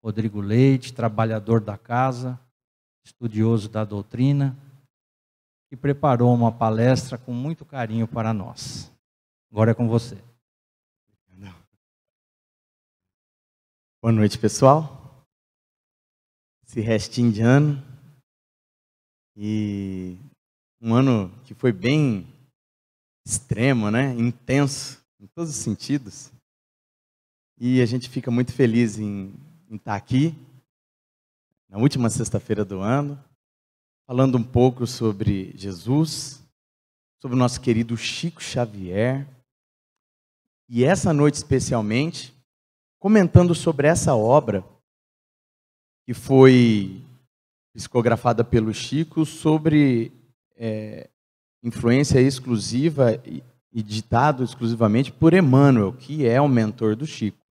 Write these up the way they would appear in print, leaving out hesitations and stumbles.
Rodrigo Leite, trabalhador da casa, estudioso da doutrina, que preparou uma palestra com muito carinho para nós. Agora é com você. Boa noite, pessoal. Esse restinho de ano. E um ano que foi bem extremo, né? Intenso, em todos os sentidos. E a gente fica muito feliz em estar aqui, na última sexta-feira do ano, falando um pouco sobre Jesus, sobre o nosso querido Chico Xavier. E essa noite especialmente, comentando sobre essa obra que foi psicografada pelo Chico, sobre influência exclusiva e ditado exclusivamente por Emmanuel, que é o mentor do Chico.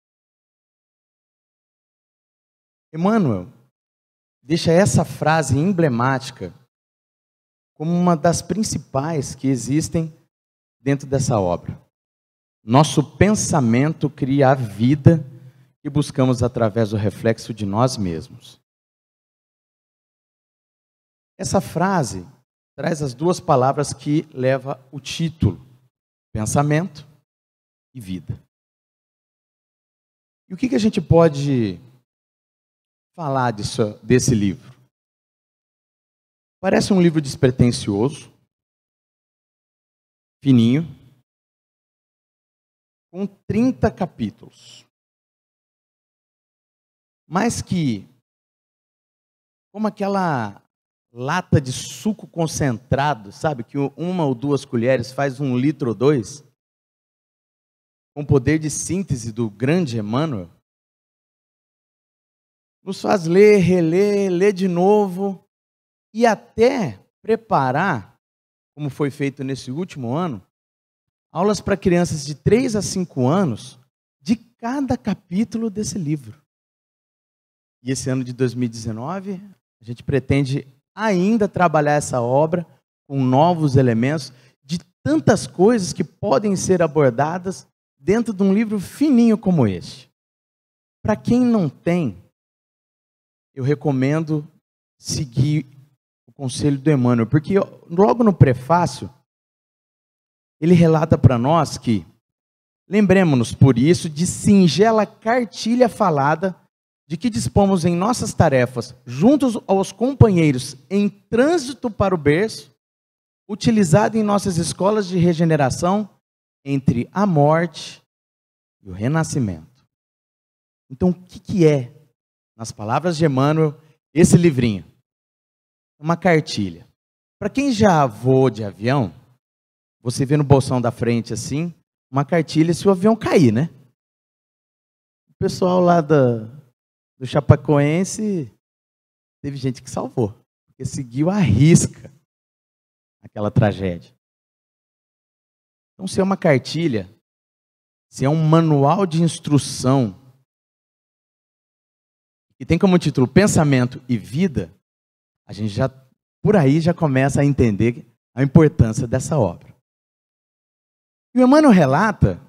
Emmanuel deixa essa frase emblemática como uma das principais que existem dentro dessa obra. Nosso pensamento cria a vida que buscamos através do reflexo de nós mesmos. Essa frase traz as duas palavras que levam o título: pensamento e vida. E o que a gente pode falar desse livro? Parece um livro despretensioso, fininho, com 30 capítulos. Mas que, como aquela lata de suco concentrado, sabe? Que uma ou duas colheres faz 1 litro ou 2, com o poder de síntese do grande Emmanuel, nos faz ler, reler, ler de novo e até preparar, como foi feito nesse último ano, aulas para crianças de 3 a 5 anos de cada capítulo desse livro. E esse ano de 2019, a gente pretende ainda trabalhar essa obra com novos elementos de tantas coisas que podem ser abordadas dentro de um livro fininho como este. Para quem não tem, eu recomendo seguir o conselho do Emmanuel, porque logo no prefácio, ele relata para nós que, lembremos-nos por isso de singela cartilha falada de que dispomos em nossas tarefas, juntos aos companheiros em trânsito para o berço, utilizada em nossas escolas de regeneração entre a morte e o renascimento. Então, o que é, nas palavras de Emmanuel, esse livrinho? Uma cartilha. Para quem já voou de avião, você vê no bolsão da frente assim, uma cartilha se o avião cair, né? O pessoal lá do Chapecoense, teve gente que salvou, porque seguiu à risca aquela tragédia. Então, se é uma cartilha, se é um manual de instrução, e tem como título Pensamento e Vida, a gente já, por aí, já começa a entender a importância dessa obra. E o Emmanuel relata,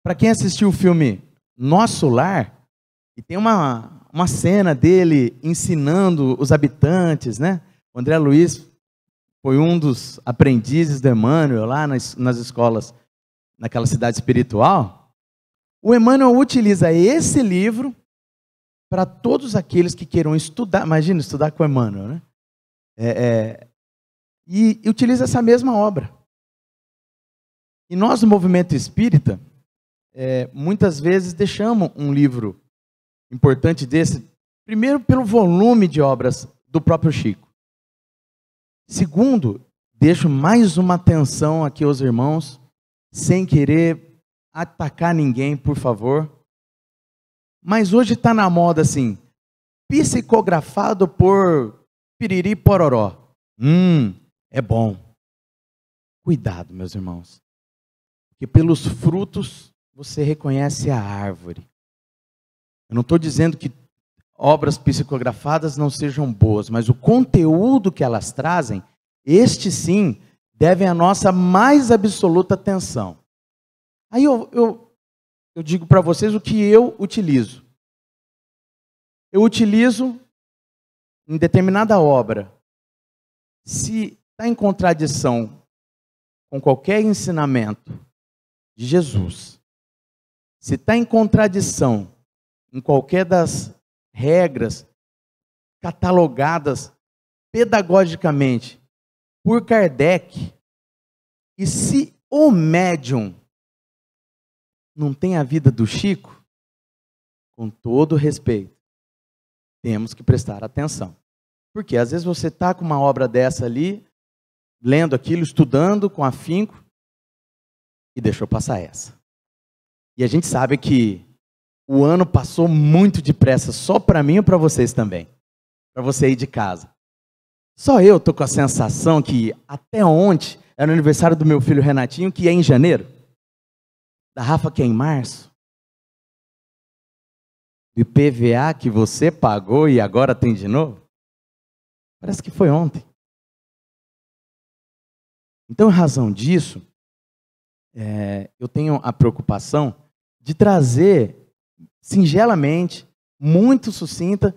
para quem assistiu o filme Nosso Lar, e tem uma cena dele ensinando os habitantes, né? O André Luiz foi um dos aprendizes do Emmanuel lá nas escolas, naquela cidade espiritual. O Emmanuel utiliza esse livro para todos aqueles que queiram estudar. Imagina estudar com o Emmanuel, né? E utiliza essa mesma obra. E nós, no movimento espírita, muitas vezes deixamos um livro importante desse, primeiro pelo volume de obras do próprio Chico. Segundo, deixo mais uma atenção aqui aos irmãos, sem querer atacar ninguém, por favor. Mas hoje está na moda assim, psicografado por Piriri Pororó. É bom. Cuidado, meus irmãos. Porque pelos frutos você reconhece a árvore. Eu não estou dizendo que obras psicografadas não sejam boas, mas o conteúdo que elas trazem, este sim, devem a nossa mais absoluta atenção. Aí eu digo para vocês o que eu utilizo. eu utilizo em determinada obra, se está em contradição com qualquer ensinamento de Jesus, se está em contradição em qualquer das regras catalogadas pedagogicamente por Kardec, e se o médium não tem a vida do Chico, com todo respeito, temos que prestar atenção. Porque às vezes você está com uma obra dessa ali, lendo aquilo, estudando com afinco, e deixou passar essa. E a gente sabe que o ano passou muito depressa, só para mim ou para vocês também. Para você ir de casa. Só eu tô com a sensação que até ontem era o aniversário do meu filho Renatinho, que é em janeiro. Da Rafa, que é em março. Do IPVA que você pagou e agora tem de novo. Parece que foi ontem. Então, em razão disso, eu tenho a preocupação de trazer singelamente, muito sucinta,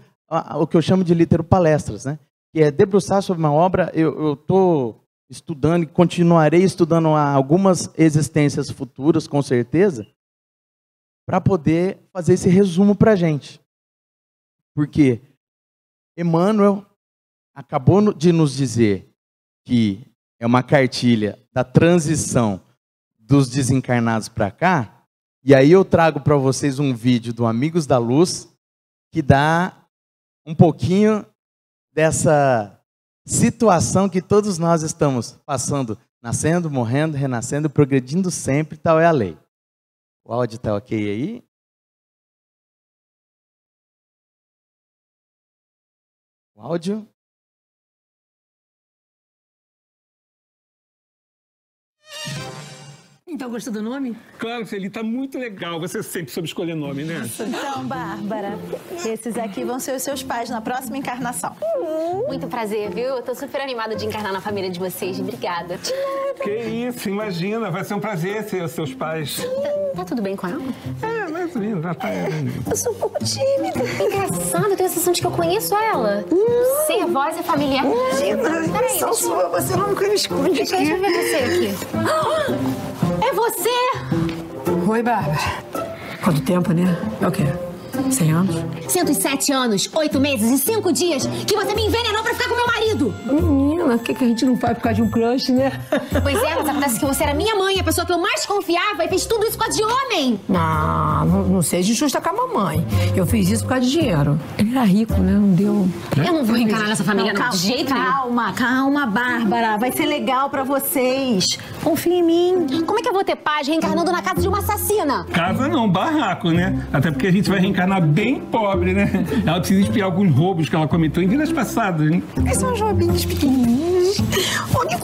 o que eu chamo de literopalestras, né? Que é debruçar sobre uma obra. Eu estou estudando e continuarei estudando algumas existências futuras, com certeza, para poder fazer esse resumo para a gente. Porque Emmanuel acabou de nos dizer que é uma cartilha da transição dos desencarnados para cá, e aí eu trago para vocês um vídeo do Amigos da Luz, que dá um pouquinho dessa situação que todos nós estamos passando, nascendo, morrendo, renascendo, progredindo sempre, tal é a lei. O áudio está ok aí? O áudio? Então, gostou do nome? Claro, Feli, tá muito legal. Você sempre soube escolher nome, né? Então, Bárbara, esses aqui vão ser os seus pais na próxima encarnação. Muito prazer, viu? Eu tô super animada de encarnar na família de vocês. Obrigada. Que isso, imagina. Vai ser um prazer ser os seus pais. Tá tudo bem com ela? É, mais ou menos. Já tá... Eu sou um pouco tímida. Engraçado, eu tenho a sensação de que eu conheço ela. Sei, a voz é familiar. Peraí, Só sua, você nunca me esconde. Deixa eu ver você aqui. É você? Oi, Bárbara. Quanto tempo, né? É o quê? 100 anos? 107 anos, 8 meses e 5 dias que você me envenenou pra ficar com meu marido. Menina, o que a gente não faz por causa de um crush, né? Pois é, mas acontece que você era minha mãe, a pessoa que eu mais confiava, e fez tudo isso por causa de homem. Não seja injusta com a mamãe. Eu fiz isso por causa de dinheiro. Ele era rico, né? Não deu... Eu não vou reencarnar nessa família, não, de jeito nenhum. Calma, Bárbara. Vai ser legal pra vocês. Confia em mim. Como é que eu vou ter paz reencarnando na casa de uma assassina? Casa não, barraco, né? Até porque a gente vai reencarnar bem pobre, né? Ela precisa espiar alguns roubos que ela cometeu em vidas passadas, né? São joguinhos pequenininhos. Olha,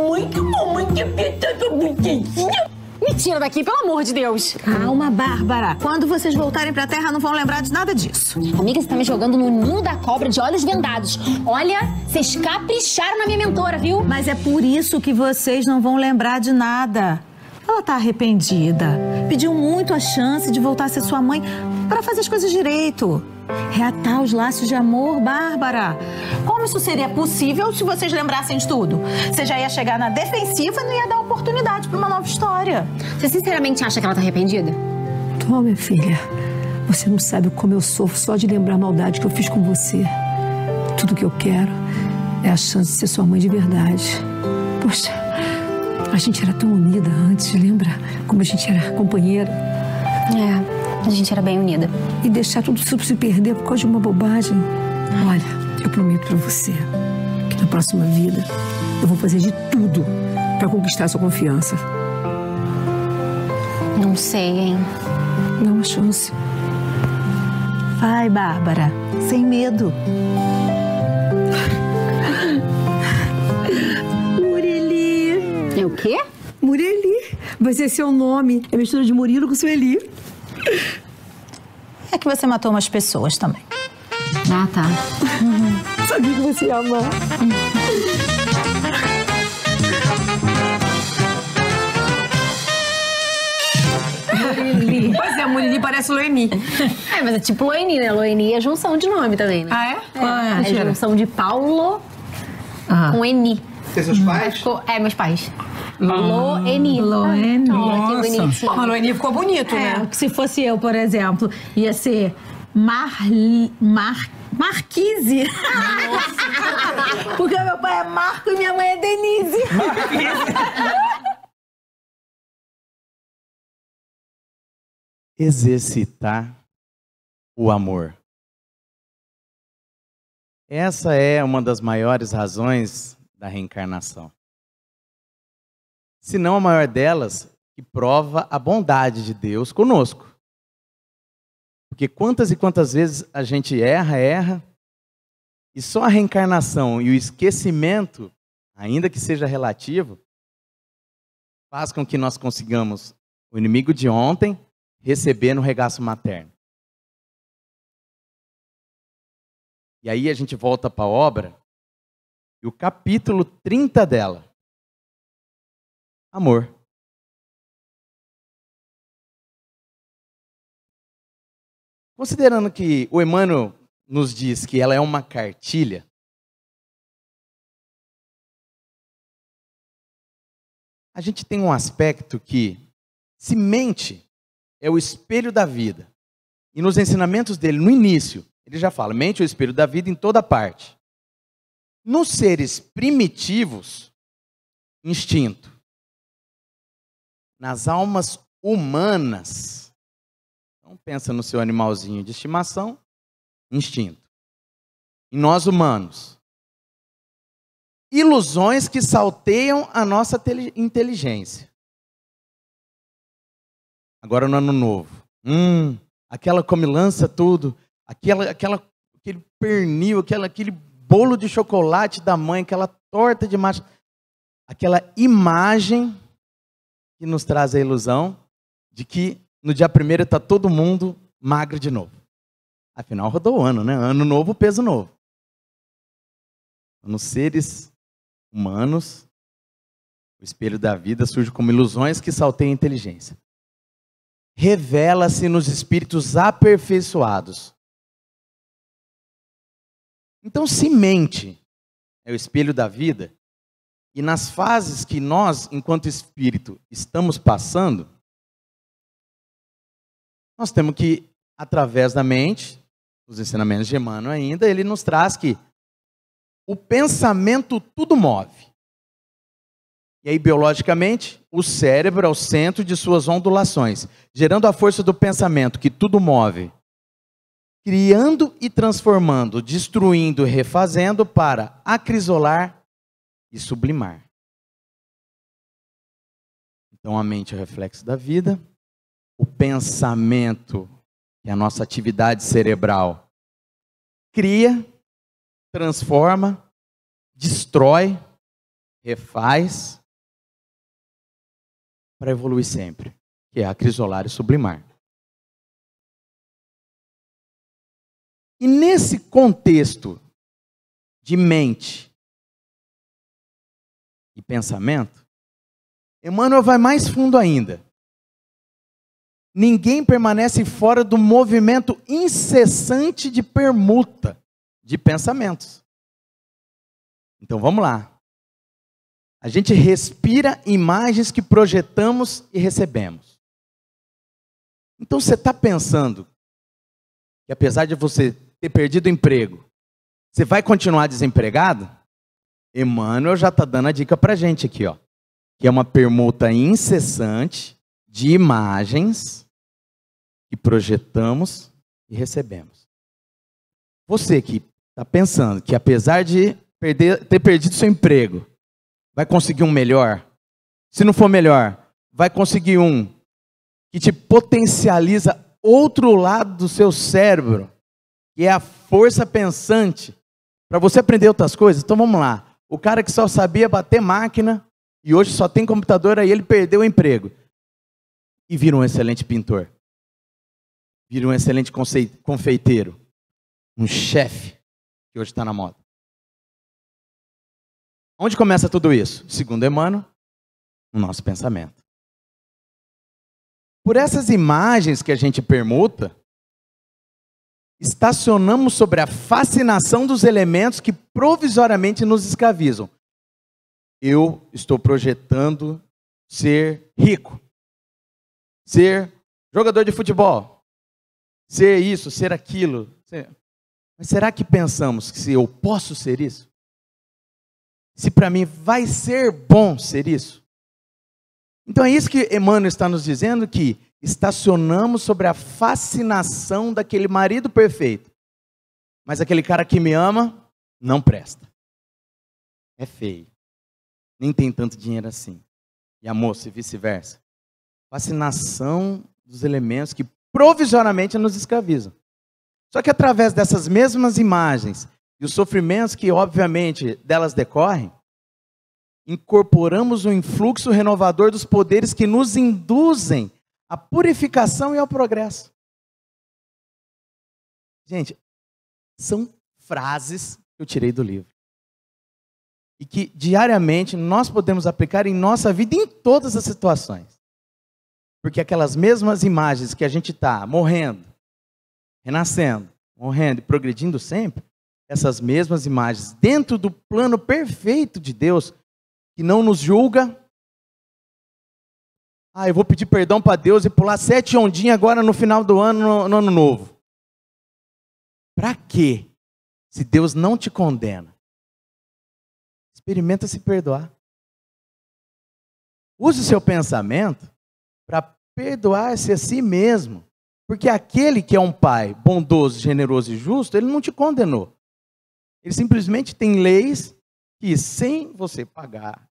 muito mamãe que apertada bonitinha. Me tira daqui, pelo amor de Deus. Calma, Bárbara. Quando vocês voltarem pra Terra, não vão lembrar de nada disso. Amiga, você tá me jogando no ninho da cobra de olhos vendados. Olha, vocês capricharam na minha mentora, viu? Mas é por isso que vocês não vão lembrar de nada. Ela tá arrependida. Pediu muito a chance de voltar a ser sua mãe para fazer as coisas direito. Reatar os laços de amor, Bárbara. Como isso seria possível se vocês lembrassem de tudo? Você já ia chegar na defensiva e não ia dar oportunidade para uma nova história. Você sinceramente acha que ela tá arrependida? Tô, minha filha. Você não sabe como eu sofro só de lembrar a maldade que eu fiz com você. Tudo que eu quero é a chance de ser sua mãe de verdade. Poxa, a gente era tão unida antes, lembra? Como a gente era companheira. A gente era bem unida. E deixar tudo se perder por causa de uma bobagem. Olha, eu prometo pra você que na próxima vida eu vou fazer de tudo pra conquistar a sua confiança. Não sei, hein? Dá uma chance. Vai, Bárbara. Sem medo. Murili. É o quê? Murili. Vai ser seu nome. É mistura de Murilo com Sueli. É que você matou umas pessoas também. Ah, tá. Sabia que você ia amar. Murili. Morini. Pois é, Morini parece Loeni. Mas é tipo Loeni, né? Loeni é junção de nome também, né? Ah, é? É junção de Paulo com Eni. Tem seus pais? Meus pais. Loeni. Loeni. Que bonitinho. Pô, Loeni ficou bonito, né? Se fosse eu, por exemplo, ia ser Marquise. Porque meu pai é Marco e minha mãe é Denise. Exercitar o amor. Essa é uma das maiores razões da reencarnação. Se não a maior delas, que prova a bondade de Deus conosco. Porque quantas e quantas vezes a gente erra, e só a reencarnação e o esquecimento, ainda que seja relativo, faz com que nós consigamos o inimigo de ontem receber no regaço materno. E aí a gente volta para a obra, e o capítulo 30 dela. Amor. Considerando que o Emmanuel nos diz que ela é uma cartilha, a gente tem um aspecto que semente é o espelho da vida. E nos ensinamentos dele, no início, ele já fala, mente é o espelho da vida em toda parte. Nos seres primitivos, instinto. Nas almas humanas, então pensa no seu animalzinho de estimação, instinto. Em nós humanos, ilusões que salteiam a nossa inteligência. Agora no ano novo, aquela comilança tudo, aquele pernil, aquele bolo de chocolate da mãe, aquela torta de maçã, aquela imagem que nos traz a ilusão de que no dia 1º está todo mundo magro de novo. Afinal, rodou o ano, né? Ano novo, peso novo. Nos seres humanos, o espelho da vida surge como ilusões que salteiam a inteligência. Revela-se nos espíritos aperfeiçoados. Então, se mente é o espelho da vida, e nas fases que nós, enquanto espírito, estamos passando, nós temos que, através da mente, os ensinamentos de Emmanuel ainda, ele nos traz que o pensamento tudo move. E aí, biologicamente, o cérebro é o centro de suas ondulações, gerando a força do pensamento que tudo move, criando e transformando, destruindo e refazendo para acrisolar e sublimar. Então a mente é o reflexo da vida, o pensamento, que é a nossa atividade cerebral, cria, transforma, destrói, refaz, para evoluir sempre, que é acrisolar e sublimar. E nesse contexto de mente e pensamento, Emmanuel vai mais fundo ainda. Ninguém permanece fora do movimento incessante de permuta de pensamentos. Então vamos lá. A gente respira imagens que projetamos e recebemos. Então você está pensando que apesar de você ter perdido o emprego, você vai continuar desempregado? Emmanuel já está dando a dica para a gente aqui, ó, que é uma permuta incessante de imagens que projetamos e recebemos. Você que está pensando que apesar de ter perdido seu emprego, vai conseguir um melhor? Se não for melhor, vai conseguir um que te potencializa outro lado do seu cérebro, que é a força pensante, para você aprender outras coisas? Então vamos lá. O cara que só sabia bater máquina e hoje só tem computador, aí ele perdeu o emprego. E vira um excelente pintor. Vira um excelente confeiteiro. Um chefe, que hoje está na moda. Onde começa tudo isso? Segundo Emmanuel, no nosso pensamento. Por essas imagens que a gente permuta, estacionamos sobre a fascinação dos elementos que provisoriamente nos escravizam. Eu estou projetando ser rico, ser jogador de futebol, ser isso, ser aquilo. Mas será que pensamos que se eu posso ser isso? Se para mim vai ser bom ser isso? Então é isso que Emmanuel está nos dizendo, que estacionamos sobre a fascinação daquele marido perfeito. Mas aquele cara que me ama, não presta. É feio. Nem tem tanto dinheiro assim. E a moça, e vice-versa. Fascinação dos elementos que provisoriamente nos escravizam. Só que através dessas mesmas imagens e os sofrimentos que obviamente delas decorrem, incorporamos um influxo renovador dos poderes que nos induzem à purificação e ao progresso. Gente, são frases que eu tirei do livro. E que diariamente nós podemos aplicar em nossa vida em todas as situações. Porque aquelas mesmas imagens que a gente está morrendo, renascendo, morrendo e progredindo sempre, essas mesmas imagens dentro do plano perfeito de Deus, que não nos julga. Eu vou pedir perdão para Deus e pular 7 ondinhas agora no final do ano, no ano novo. Para quê? Se Deus não te condena. Experimenta se perdoar. Use o seu pensamento para perdoar-se a si mesmo. Porque aquele que é um pai bondoso, generoso e justo, ele não te condenou. Ele simplesmente tem leis que, sem você pagar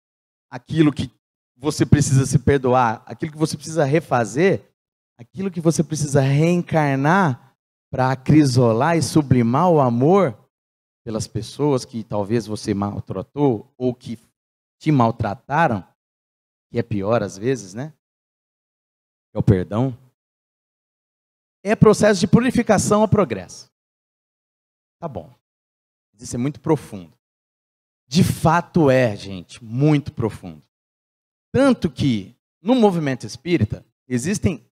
aquilo que você precisa se perdoar, aquilo que você precisa refazer, aquilo que você precisa reencarnar para acrisolar e sublimar o amor pelas pessoas que talvez você maltratou ou que te maltrataram, que é pior às vezes, né? É o perdão. É processo de purificação ao progresso. Tá bom. Isso é muito profundo. De fato é, gente, muito profundo. Tanto que, no movimento espírita, existem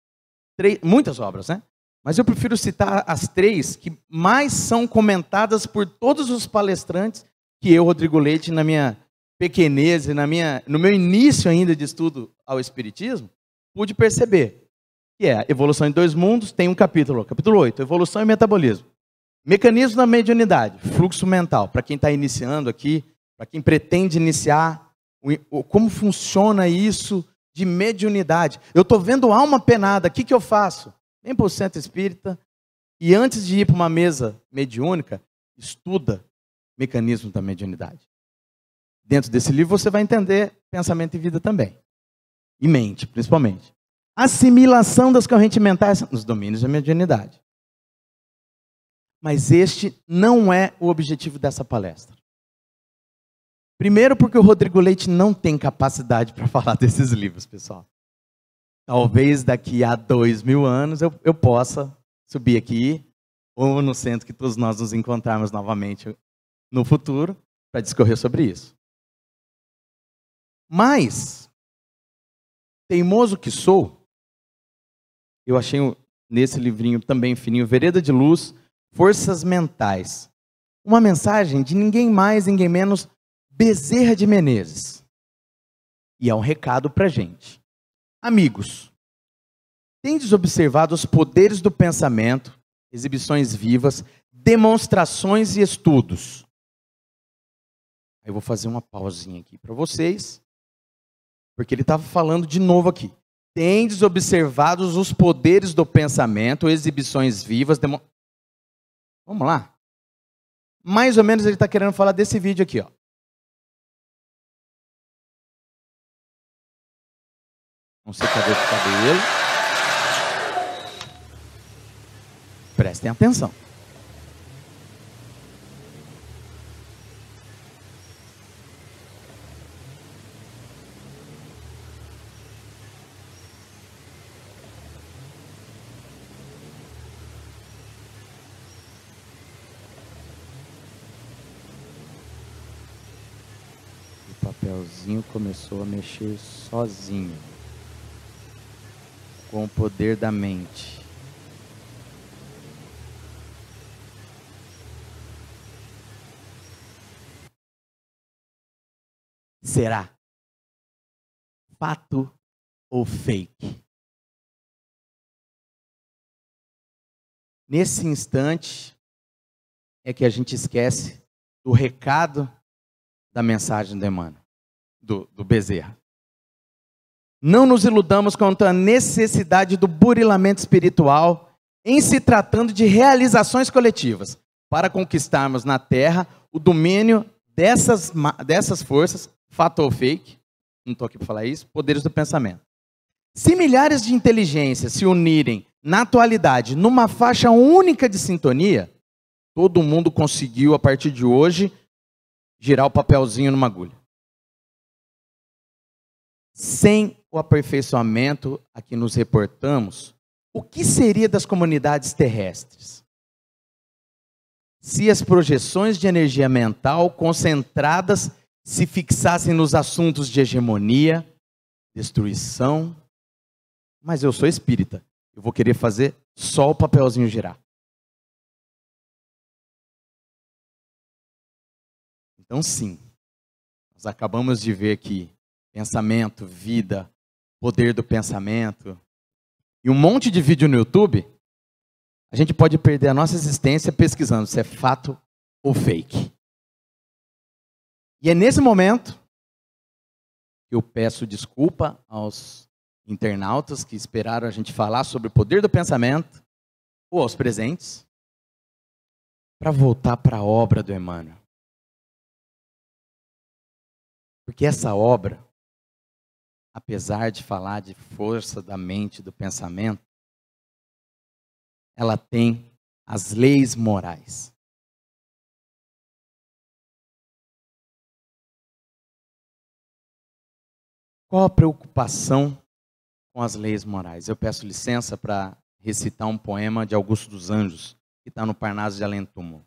muitas obras, né? Mas eu prefiro citar as 3 que mais são comentadas por todos os palestrantes que eu, Rodrigo Leite, na minha pequenez e no meu início ainda de estudo ao Espiritismo, pude perceber. Que é Evolução em 2 Mundos, tem um capítulo 8, Evolução e Metabolismo. Mecanismo da mediunidade, fluxo mental, para quem está iniciando aqui, para quem pretende iniciar, como funciona isso de mediunidade. Eu estou vendo alma penada, o que eu faço? Vem para o centro espírita e antes de ir para uma mesa mediúnica, estuda mecanismo da mediunidade. Dentro desse livro você vai entender pensamento e vida também. E mente, principalmente. Assimilação das correntes mentais nos domínios da mediunidade. Mas este não é o objetivo dessa palestra. Primeiro porque o Rodrigo Leite não tem capacidade para falar desses livros, pessoal. Talvez daqui a 2000 anos eu possa subir aqui, ou no centro que todos nós nos encontrarmos novamente no futuro, para discorrer sobre isso. Mas, teimoso que sou, eu achei nesse livrinho também fininho, Vereda de Luz, Forças Mentais. Uma mensagem de ninguém mais, ninguém menos, Bezerra de Menezes. E é um recado para a gente. Amigos, tendes observado os poderes do pensamento, exibições vivas, demonstrações e estudos. Eu vou fazer uma pausinha aqui para vocês, porque ele estava falando de novo aqui. Tendes observado os poderes do pensamento, exibições vivas, Vamos lá? Mais ou menos ele está querendo falar desse vídeo aqui, ó. Não sei cadê o cabelo. Prestem atenção. O papelzinho começou a mexer sozinho. com o poder da mente. Será fato ou fake? Nesse instante é que a gente esquece do recado da mensagem do Emmanuel, do Bezerra. Não nos iludamos quanto à necessidade do burilamento espiritual em se tratando de realizações coletivas, para conquistarmos na Terra o domínio dessas forças, fato ou fake, não estou aqui para falar isso, poderes do pensamento. Se milhares de inteligências se unirem na atualidade numa faixa única de sintonia, todo mundo conseguiu, a partir de hoje, girar o papelzinho numa agulha. Sem o aperfeiçoamento a que nos reportamos, o que seria das comunidades terrestres? Se as projeções de energia mental concentradas se fixassem nos assuntos de hegemonia, destruição, mas eu sou espírita, eu vou querer fazer só o papelzinho girar. Então sim, nós acabamos de ver que pensamento, vida, poder do pensamento e um monte de vídeo no YouTube, a gente pode perder a nossa existência pesquisando se é fato ou fake. E é nesse momento que eu peço desculpa aos internautas que esperaram a gente falar sobre o poder do pensamento, ou aos presentes, para voltar para a obra do Emmanuel. Porque essa obra, apesar de falar de força da mente, do pensamento, ela tem as leis morais. Qual a preocupação com as leis morais? Eu peço licença para recitar um poema de Augusto dos Anjos, que está no Parnaso de Além do Túmulo.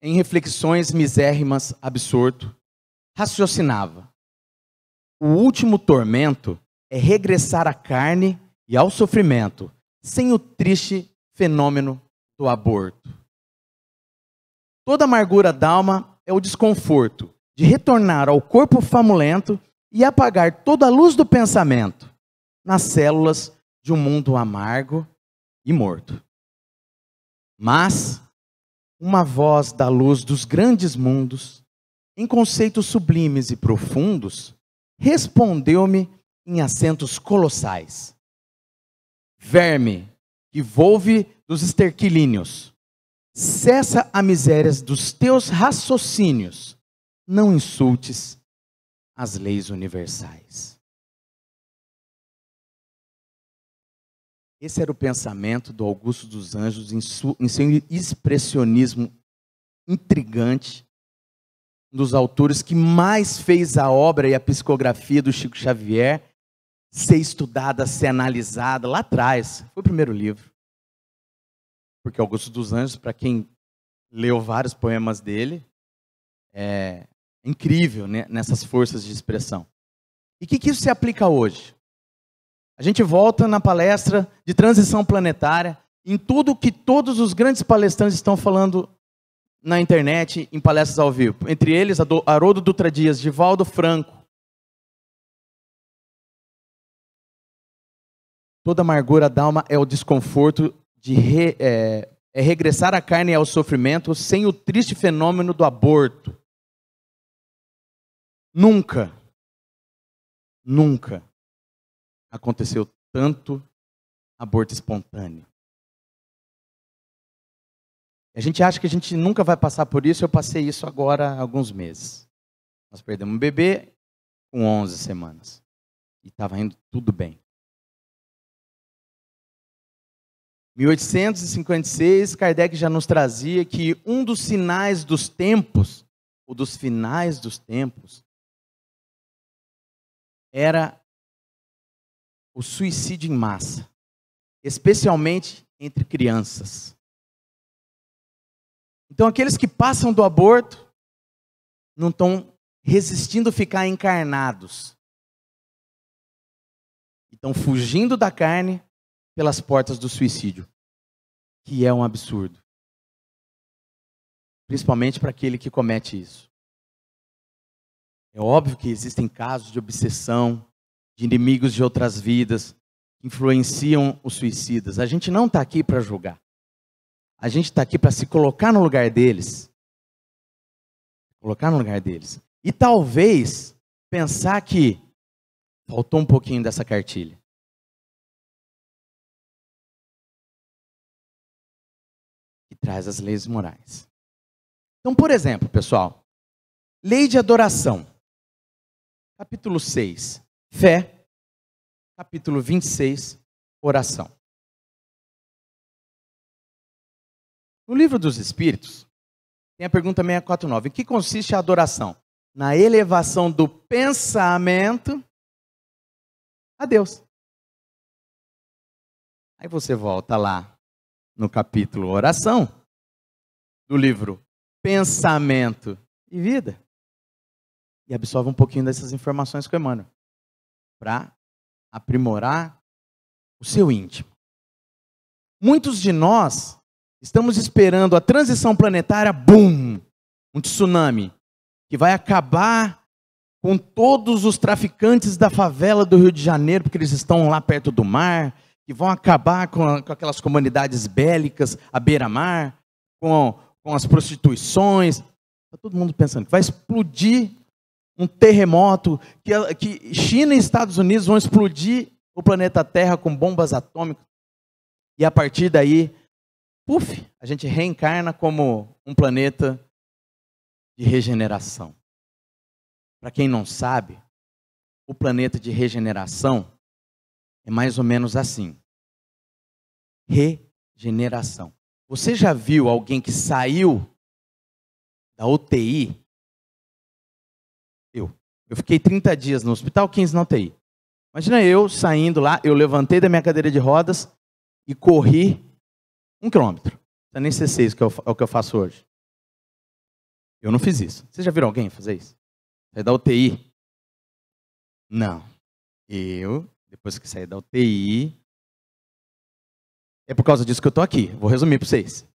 Em reflexões misérrimas, absorto, raciocinava: o último tormento é regressar à carne e ao sofrimento, sem o triste fenômeno do aborto. Toda amargura d'alma é o desconforto de retornar ao corpo famulento e apagar toda a luz do pensamento nas células de um mundo amargo e morto. Mas uma voz da luz dos grandes mundos, em conceitos sublimes e profundos, respondeu-me em acentos colossais: verme que volve dos esterquilíneos, cessa a miséria dos teus raciocínios, não insultes as leis universais. Esse era o pensamento do Augusto dos Anjos em seu expressionismo intrigante, um dos autores que mais fez a obra e a psicografia do Chico Xavier ser estudada, ser analisada lá atrás. Foi o primeiro livro. Porque Augusto dos Anjos, para quem leu vários poemas dele, é incrível, né, nessas forças de expressão. E o que isso se aplica hoje? A gente volta na palestra de transição planetária, em tudo que todos os grandes palestrantes estão falando na internet, em palestras ao vivo. Entre eles, Haroldo Dutra Dias, Divaldo Franco. Toda amargura da alma é o desconforto de regressar à carne e ao sofrimento sem o triste fenômeno do aborto. Nunca aconteceu tanto aborto espontâneo. A gente acha que a gente nunca vai passar por isso. Eu passei isso agora há alguns meses. Nós perdemos um bebê com 11 semanas. E estava indo tudo bem. 1856, Kardec já nos trazia que um dos sinais dos tempos, ou dos finais dos tempos, era o suicídio em massa, especialmente entre crianças. Então, aqueles que passam do aborto não estão resistindo a ficar encarnados. estão fugindo da carne pelas portas do suicídio, que é um absurdo. Principalmente para aquele que comete isso. É óbvio que existem casos de obsessão, de inimigos de outras vidas, que influenciam os suicidas. A gente não está aqui para julgar. A gente está aqui para se colocar no lugar deles. Colocar no lugar deles. E talvez pensar que faltou um pouquinho dessa cartilha. Que traz as leis morais. Então, por exemplo, pessoal, lei de adoração. Capítulo 6, fé. Capítulo 26, oração. No livro dos Espíritos, tem a pergunta 649. Em que consiste a adoração? Na elevação do pensamento a Deus. Aí você volta lá no capítulo oração, do livro Pensamento e Vida, e absorve um pouquinho dessas informações com Emmanuel, para aprimorar o seu íntimo. Muitos de nós estamos esperando a transição planetária, boom, um tsunami, que vai acabar com todos os traficantes da favela do Rio de Janeiro, porque eles estão lá perto do mar, que vão acabar com aquelas comunidades bélicas à beira-mar, com as prostituições. Está todo mundo pensando que vai explodir um terremoto, que China e Estados Unidos vão explodir o planeta Terra com bombas atômicas. E a partir daí, puf, a gente reencarna como um planeta de regeneração. Para quem não sabe, o planeta de regeneração é mais ou menos assim. Regeneração. Você já viu alguém que saiu da UTI? Eu fiquei 30 dias no hospital, 15 na UTI. Imagina eu saindo lá, eu levantei da minha cadeira de rodas e corri 1 quilômetro. Não nem ser 6, que é o que eu faço hoje. Eu não fiz isso. Vocês já viram alguém fazer isso? Sair da UTI? Não. Depois que saí da UTI, é por causa disso que eu estou aqui. Vou resumir para vocês.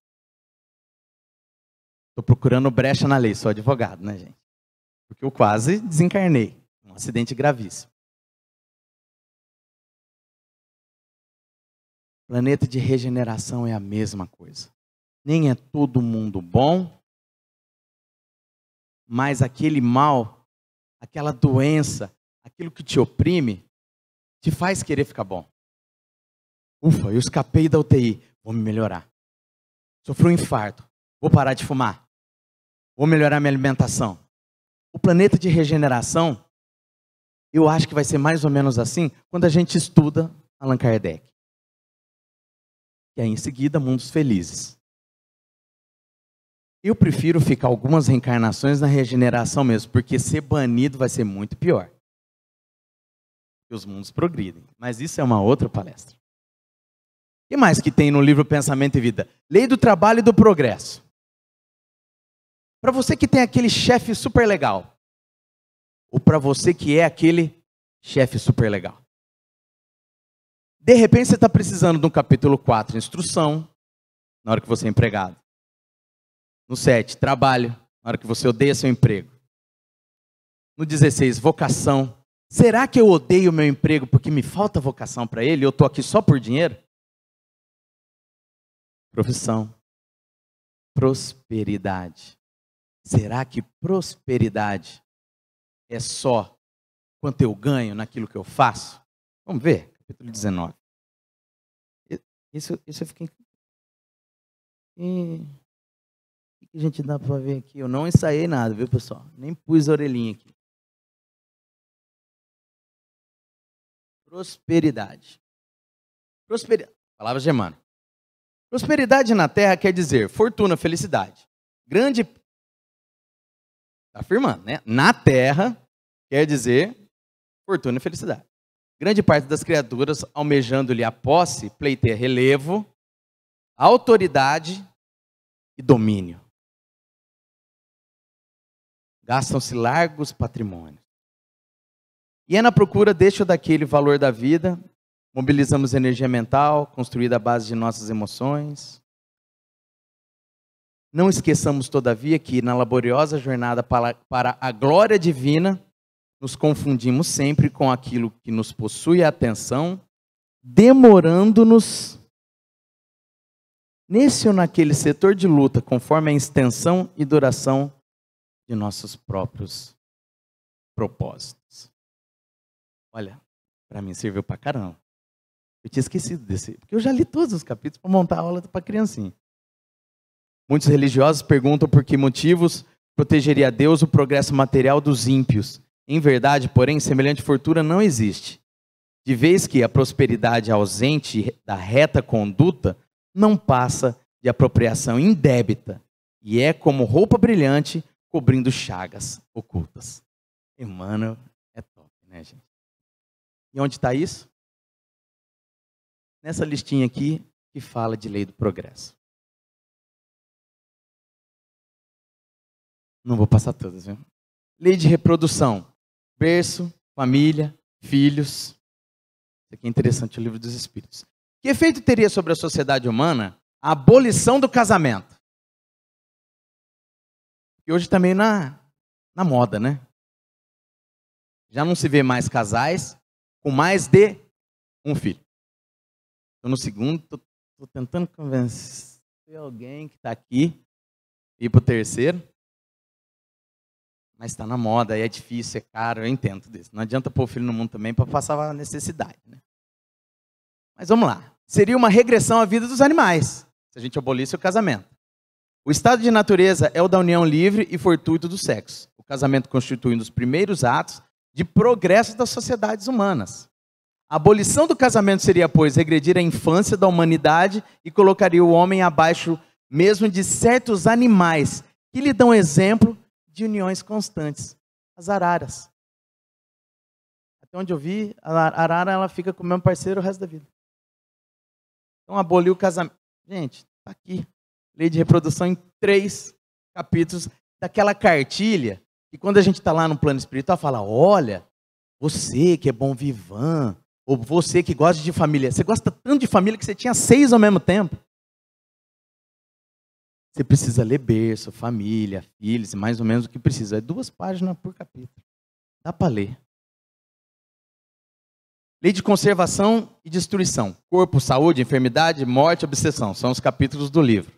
Estou procurando brecha na lei, sou advogado, né, gente? Porque eu quase desencarnei. Um acidente gravíssimo. Planeta de regeneração é a mesma coisa. Nem é todo mundo bom, mas aquele mal, aquela doença, aquilo que te oprime, te faz querer ficar bom. Ufa, eu escapei da UTI, vou me melhorar. Sofri um infarto, vou parar de fumar. Vou melhorar minha alimentação. O planeta de regeneração, eu acho que vai ser mais ou menos assim quando a gente estuda Allan Kardec. E aí em seguida, mundos felizes. Eu prefiro ficar algumas reencarnações na regeneração mesmo, porque ser banido vai ser muito pior. Porque os mundos progridem. Mas isso é uma outra palestra. O que mais que tem no livro Pensamento e Vida? Lei do Trabalho e do Progresso. Para você que tem aquele chefe super legal, ou para você que é aquele chefe super legal. De repente você está precisando de um capítulo 4, instrução, na hora que você é empregado. No 7, trabalho, na hora que você odeia seu emprego. No 16, vocação. Será que eu odeio o meu emprego porque me falta vocação para ele e eu estou aqui só por dinheiro? Profissão. Prosperidade. Será que prosperidade é só quanto eu ganho naquilo que eu faço? Vamos ver, capítulo 19. Isso eu fiquei... O que a gente dá para ver aqui? Eu não ensaiei nada, viu, pessoal? Nem pus a orelhinha aqui. Prosperidade. Palavras de Emmanuel. Prosperidade na terra quer dizer fortuna, felicidade. Grande... Está afirmando, né? Na terra quer dizer fortuna e felicidade. Grande parte das criaturas, almejando-lhe a posse, pleiteia relevo, autoridade e domínio. Gastam-se largos patrimônios. E é na procura deste ou daquele valor da vida Mobilizamos energia mental, construída à base de nossas emoções. Não esqueçamos, todavia, que na laboriosa jornada para a glória divina, nos confundimos sempre com aquilo que nos possui a atenção, demorando-nos nesse ou naquele setor de luta, conforme a extensão e duração de nossos próprios propósitos. Olha, para mim serviu para caramba. Eu tinha esquecido desse, porque eu já li todos os capítulos para montar a aula para criancinha. Muitos religiosos perguntam por que motivos protegeria Deus o progresso material dos ímpios. Em verdade, porém, semelhante fortuna não existe. De vez que a prosperidade ausente da reta conduta não passa de apropriação indébita e é como roupa brilhante cobrindo chagas ocultas. Emmanuel é top, né, gente? E onde está isso? Nessa listinha aqui que fala de lei do progresso. Não vou passar todas, viu? Lei de reprodução. Berço, família, filhos. Isso aqui é interessante, o Livro dos Espíritos. Que efeito teria sobre a sociedade humana a abolição do casamento? E hoje também na moda, né? Já não se vê mais casais com mais de um filho. Estou no segundo, estou tentando convencer alguém que está aqui ir para o terceiro. Mas está na moda, é difícil, é caro, eu entendo disso. Não adianta pôr o filho no mundo também para passar a necessidade, né? Mas vamos lá. Seria uma regressão à vida dos animais, se a gente abolisse o casamento. O estado de natureza é o da união livre e fortuito do sexo. O casamento constitui um dos primeiros atos de progresso das sociedades humanas. A abolição do casamento seria, pois, regredir a infância da humanidade e colocaria o homem abaixo mesmo de certos animais que lhe dão exemplo de uniões constantes. As araras. Até onde eu vi, a arara ela fica com o mesmo parceiro o resto da vida. Então, aboliu o casamento. Gente, está aqui. Lei de reprodução em 3 capítulos daquela cartilha que quando a gente está lá no plano espiritual, fala, olha, você que é bom vivan, ou você que gosta de família, você gosta tanto de família que você tinha 6 ao mesmo tempo. Você precisa ler berço, família, filhos, mais ou menos o que precisa. É 2 páginas por capítulo. Dá para ler. Lei de conservação e destruição. Corpo, saúde, enfermidade, morte, obsessão. São os capítulos do livro.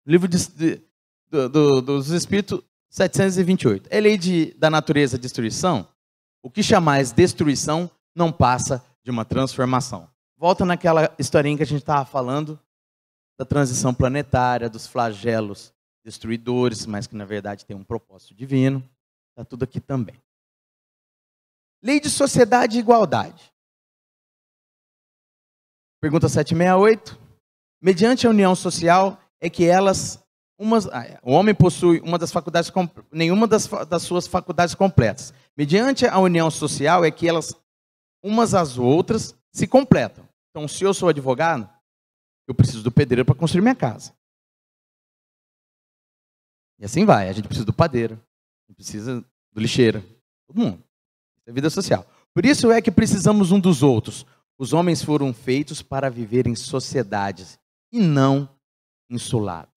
Livro dos Espíritos 728. É lei da natureza, destruição. O que chamais destruição não passa de uma transformação. Volta naquela historinha que a gente estava falando da transição planetária, dos flagelos destruidores, mas que na verdade tem um propósito divino. Está tudo aqui também. Lei de sociedade e igualdade. Pergunta 768. Mediante a união social é que o homem possui nenhuma das suas faculdades completas. Mediante a união social é que elas, umas às outras, se completam. Então, se eu sou advogado, eu preciso do pedreiro para construir minha casa. E assim vai. A gente precisa do padeiro, a gente precisa do lixeiro, todo mundo. Isso é vida social. Por isso é que precisamos um dos outros. Os homens foram feitos para viver em sociedades e não insulados.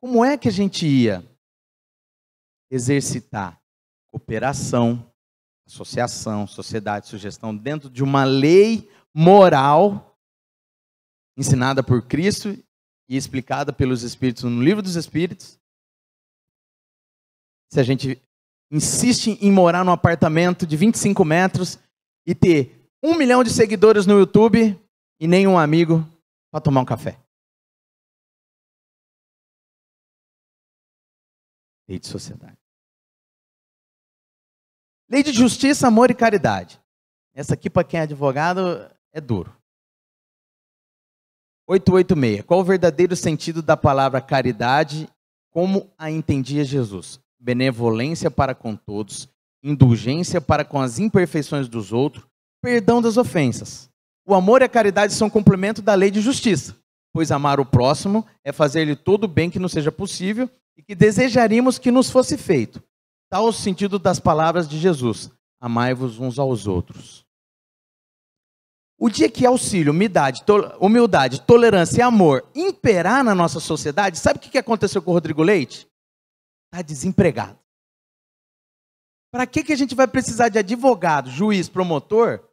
Como é que a gente ia exercitar cooperação, associação, sociedade, sugestão dentro de uma lei moral ensinada por Cristo e explicada pelos Espíritos no Livro dos Espíritos? Se a gente insiste em morar num apartamento de 25 metros e ter 1 milhão de seguidores no YouTube e nenhum amigo para tomar um café. Lei de sociedade. Lei de justiça, amor e caridade. Essa aqui, para quem é advogado, é duro. 886. Qual o verdadeiro sentido da palavra caridade, como a entendia Jesus? Benevolência para com todos, indulgência para com as imperfeições dos outros, perdão das ofensas. O amor e a caridade são complemento da lei de justiça, pois amar o próximo é fazer-lhe todo o bem que nos seja possível e que desejaríamos que nos fosse feito. Tal o sentido das palavras de Jesus: amai-vos uns aos outros. O dia que auxílio, humildade, tolerância e amor imperar na nossa sociedade, sabe o que aconteceu com o Rodrigo Leite? Está desempregado. Para que a gente vai precisar de advogado, juiz, promotor,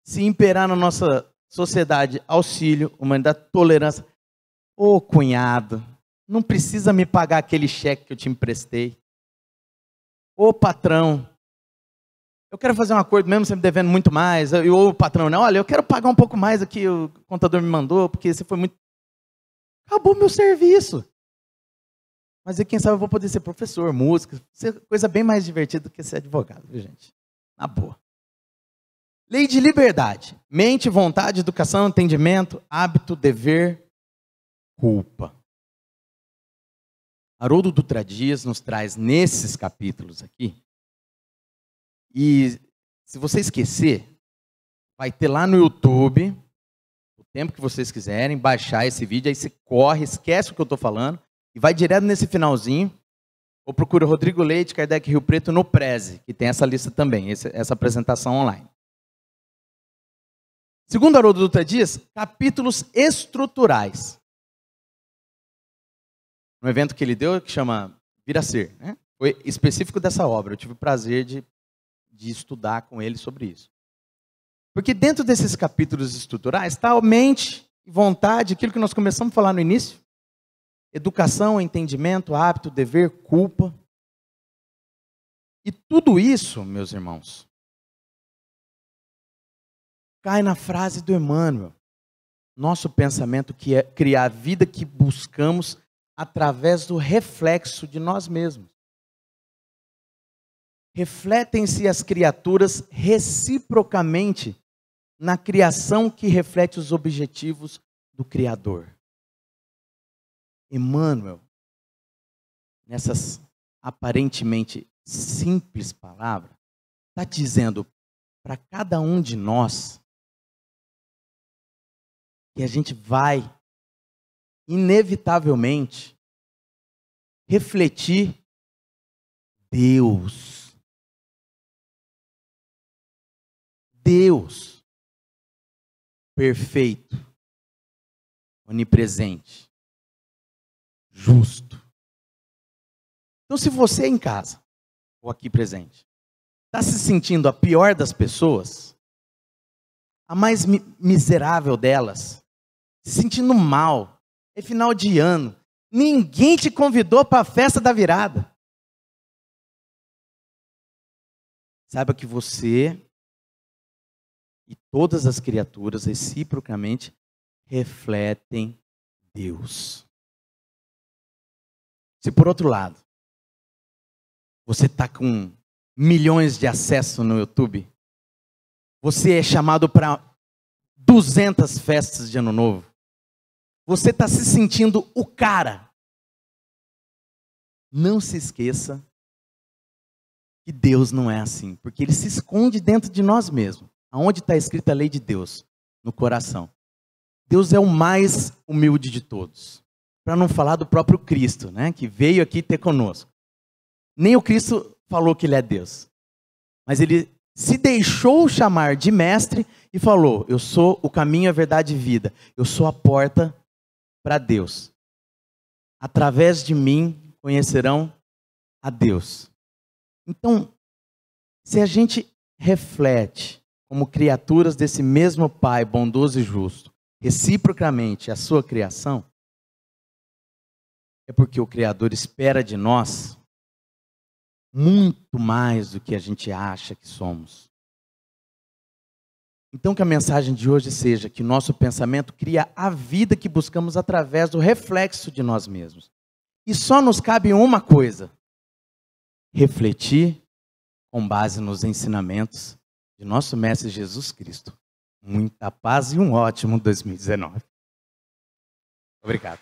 se imperar na nossa sociedade auxílio, humanidade, tolerância? Ô cunhado, não precisa me pagar aquele cheque que eu te emprestei. Ô patrão, eu quero fazer um acordo mesmo você me devendo muito mais. Ou o patrão, não, olha, eu quero pagar um pouco mais aqui, o contador me mandou, porque você foi muito... Acabou meu serviço. Mas aí, quem sabe eu vou poder ser professor, músico, coisa bem mais divertida do que ser advogado, viu, gente? Na boa. Lei de liberdade. Mente, vontade, educação, entendimento, hábito, dever, culpa. Haroldo Dutra Dias nos traz nesses capítulos aqui. E se você esquecer, vai ter lá no YouTube, o tempo que vocês quiserem, baixar esse vídeo, aí você corre, esquece o que eu estou falando, e vai direto nesse finalzinho, ou procura Rodrigo Leite, Kardec Rio Preto no Preze, que tem essa lista também, essa apresentação online. Segundo Haroldo Dutra Dias, capítulos estruturais. Um evento que ele deu, que chama Vir a Ser, né? Foi específico dessa obra, eu tive o prazer de estudar com ele sobre isso. Porque dentro desses capítulos estruturais está a mente e vontade, aquilo que nós começamos a falar no início. Educação, entendimento, hábito, dever, culpa. E tudo isso, meus irmãos, cai na frase do Emmanuel. Nosso pensamento que é criar a vida que buscamos através do reflexo de nós mesmos. Refletem-se as criaturas reciprocamente na criação que reflete os objetivos do Criador. Emmanuel, nessas aparentemente simples palavras, está dizendo para cada um de nós que a gente vai, inevitavelmente, refletir Deus. Deus perfeito, onipresente, justo. Então, se você em casa, ou aqui presente, está se sentindo a pior das pessoas, a mais miserável delas, se sentindo mal, é final de ano, ninguém te convidou para a festa da virada. Saiba que você e todas as criaturas reciprocamente refletem Deus. Se por outro lado, você está com milhões de acessos no YouTube, você é chamado para 200 festas de Ano Novo, você está se sentindo o cara, não se esqueça que Deus não é assim, porque Ele se esconde dentro de nós mesmos. Aonde está escrita a lei de Deus? No coração. Deus é o mais humilde de todos. Para não falar do próprio Cristo, né, que veio aqui ter conosco. Nem o Cristo falou que Ele é Deus. Mas Ele se deixou chamar de mestre e falou, eu sou o caminho, a verdade e vida. Eu sou a porta para Deus. Através de mim conhecerão a Deus. Então, se a gente reflete como criaturas desse mesmo Pai bondoso e justo, reciprocamente a sua criação, é porque o Criador espera de nós muito mais do que a gente acha que somos. Então que a mensagem de hoje seja que nosso pensamento cria a vida que buscamos através do reflexo de nós mesmos. E só nos cabe uma coisa: refletir com base nos ensinamentos de nosso Mestre Jesus Cristo. Muita paz e um ótimo 2019. Obrigado.